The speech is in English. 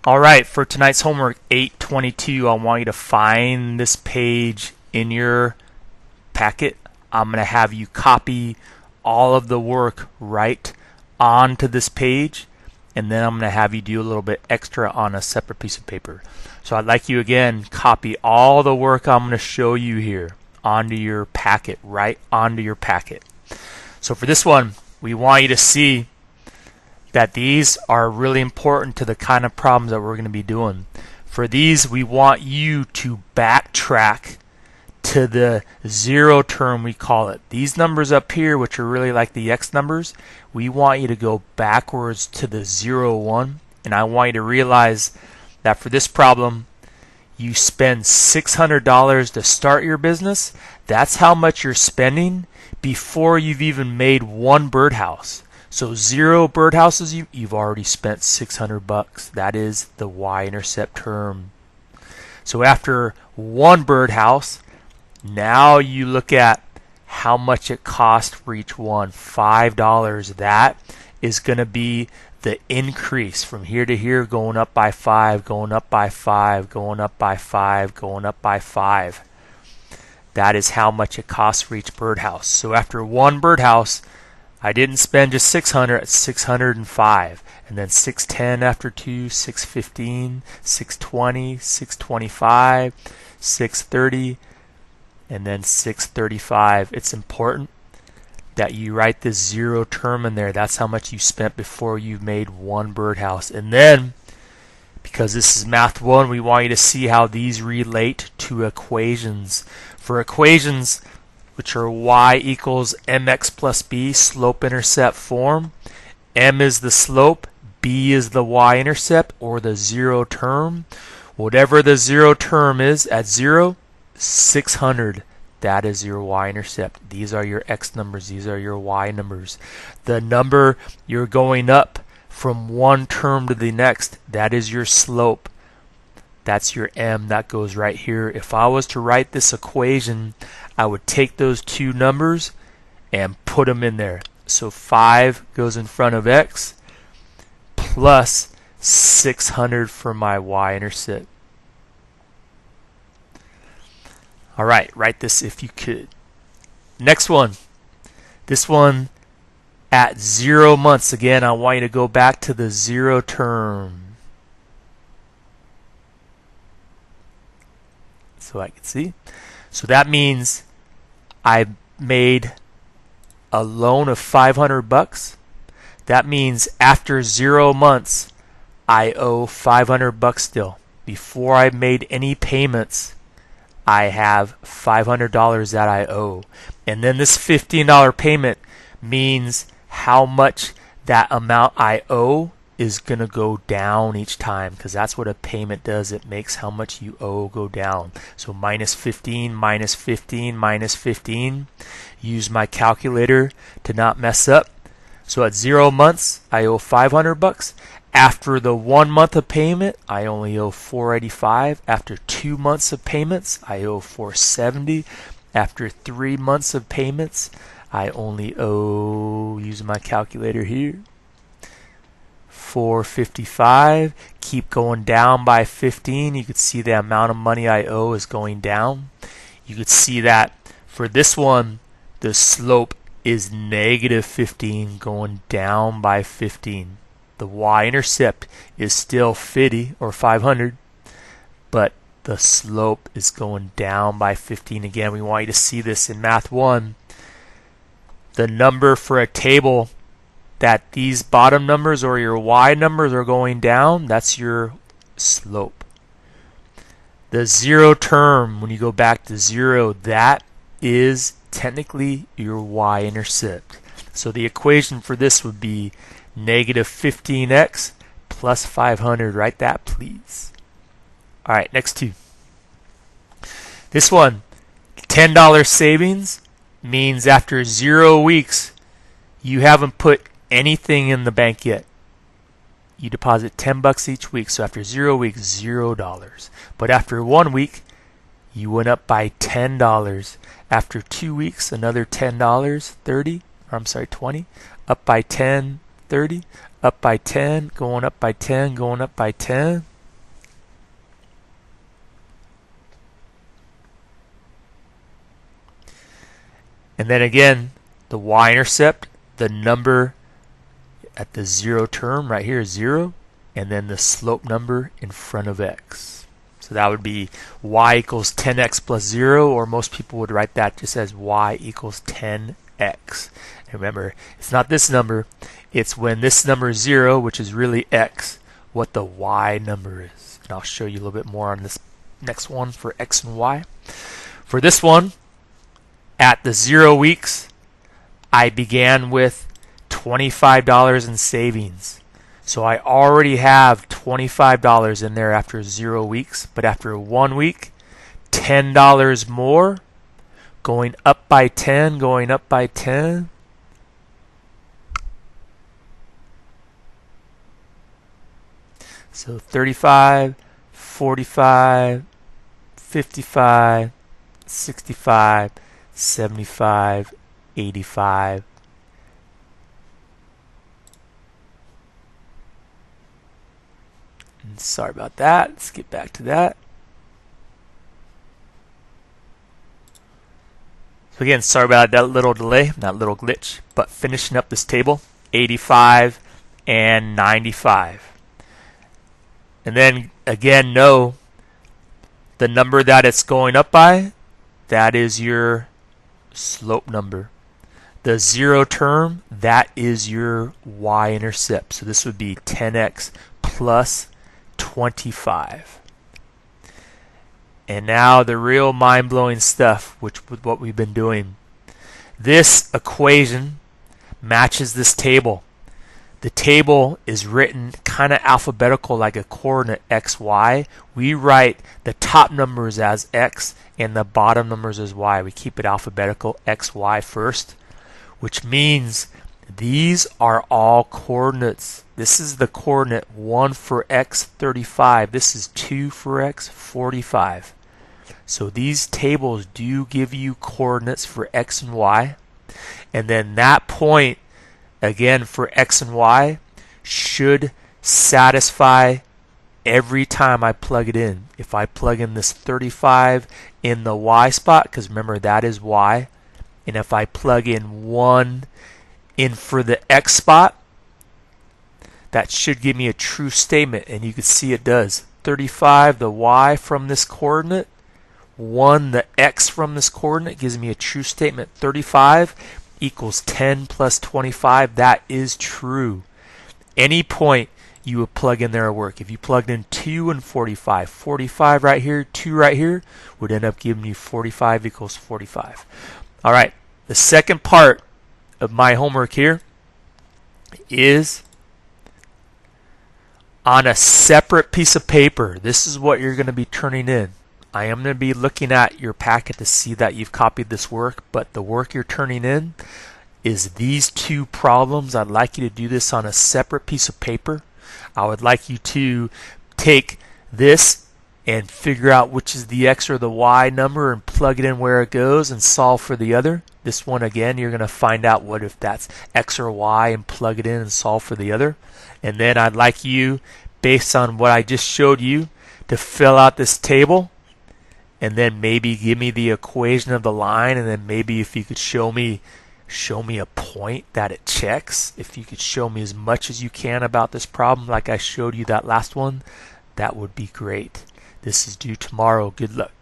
Alright, for tonight's homework 822, I want you to find this page in your packet. I'm going to have you copy all of the work right onto this page, and then I'm going to have you do a little bit extra on a separate piece of paper. So I'd like you again, copy all the work I'm going to show you here onto your packet, right onto your packet. So for this one, we want you to see that these are really important to the kind of problems that we're going to be doing. For these, we want you to backtrack to the zero term, we call it. These numbers up here, which are really like the x numbers, we want you to go backwards to the 0, 1. And I want you to realize that for this problem, you spend $600 to start your business. That's how much you're spending before you've even made one birdhouse. So 0 birdhouses, you've already spent $600. That is the y-intercept term. So after one birdhouse, now you look at how much it cost for each one. $5. That is going to be the increase from here to here, going up by 5, going up by 5, going up by 5, going up by 5. That is how much it costs for each birdhouse. So after one birdhouse, I didn't spend just 600, it's 605. And then 610 after 2, 615, 620, 625, 630, and then 635. It's important that you write this 0 term in there. That's how much you spent before you made one birdhouse. And then, because this is Math 1, we want you to see how these relate to equations. For equations, which are y equals mx plus b, slope-intercept form. M is the slope, b is the y-intercept, or the 0 term. Whatever the 0 term is at 0, 600. That is your y-intercept. These are your x numbers. These are your y numbers. The number you're going up from one term to the next, that is your slope. That's your m. That goes right here. If I was to write this equation, I would take those two numbers and put them in there. So 5 goes in front of x plus 600 for my y-intercept. Alright, write this if you could. Next one. This one at 0 months. Again, I want you to go back to the 0 term. So I can see. So that means I made a loan of $500. That means after 0 months, I owe $500 still. Before I made any payments, I have $500 that I owe. And then this $15 payment means how much that amount I owe is going to go down each time, because that's what a payment does. It makes how much you owe go down. So minus 15, minus 15, minus 15. Use my calculator to not mess up. So at 0 months, I owe $500. After the 1 month of payment, I only owe $485. After 2 months of payments, I owe $470. After 3 months of payments, I only owe, using my calculator here, $455. Keep going down by 15. You could see the amount of money I owe is going down. You could see that for this one, the slope is negative 15, going down by 15. The y-intercept is still 50 or 500, but the slope is going down by 15. Again, we want you to see this in Math 1. The number for a table that these bottom numbers or your y numbers are going down, that's your slope. The 0 term, when you go back to 0, that is technically your y-intercept. So the equation for this would be negative 15x plus 500. Write that, please. All right, next two. This one, $10 savings, means after 0 weeks, you haven't put anything in the bank yet. You deposit $10 each week. So after 0 weeks, $0. But after 1 week, you went up by $10. After 2 weeks, another $10, 30. Or I'm sorry, 20. Up by 10, 30. Up by 10, going up by 10, going up by 10. And then again, the y-intercept, the number at the 0 term right here is 0, and then the slope number in front of x. So that would be y equals 10x plus 0, or most people would write that just as y equals 10x. And remember, it's not this number, it's when this number is 0, which is really x, what the y number is. And I'll show you a little bit more on this next one for x and y. For this one, at the 0 weeks, I began with $25 in savings. So I already have $25 in there after 0 weeks, but after 1 week, $10 more, going up by 10, going up by 10. So 35, 45, 55, 65, 75, 85. And sorry about that. Let's get back to that. So again, sorry about that little delay, that little glitch, but finishing up this table, 85 and 95. And then again, know the number that it's going up by, that is your slope number. The 0 term, that is your y-intercept. So this would be 10x plus 25. And now the real mind-blowing stuff, which with what we've been doing. This equation matches this table. The table is written kind of alphabetical, like a coordinate x, y. We write the top numbers as x and the bottom numbers as y. We keep it alphabetical, x, y first, which means these are all coordinates. This is the coordinate 1 for x, 35. This is 2 for x, 45. So these tables do give you coordinates for x and y. And then that point, again, for x and y, should satisfy every time I plug it in. If I plug in this 35 in the y spot, because remember that is y, and if I plug in 1 in for the x spot, that should give me a true statement, and you can see it does. 35, the y from this coordinate, 1, the x from this coordinate, gives me a true statement. 35 equals 10 plus 25. That is true. Any point you would plug in there will work. If you plugged in 2 and 45, 45 right here, 2 right here, would end up giving you 45 equals 45. All right, the second part of my homework here is on a separate piece of paper. This is what you're going to be turning in. I am going to be looking at your packet to see that you've copied this work, but the work you're turning in is these two problems. I'd like you to do this on a separate piece of paper. I would like you to take this and figure out which is the x or the y number and plug it in where it goes and solve for the other. This one, again, you're going to find out what if that's x or y and plug it in and solve for the other. And then I'd like you, based on what I just showed you, to fill out this table and then maybe give me the equation of the line, and then maybe if you could show me a point that it checks. If you could show me as much as you can about this problem like I showed you that last one, that would be great. This is due tomorrow. Good luck.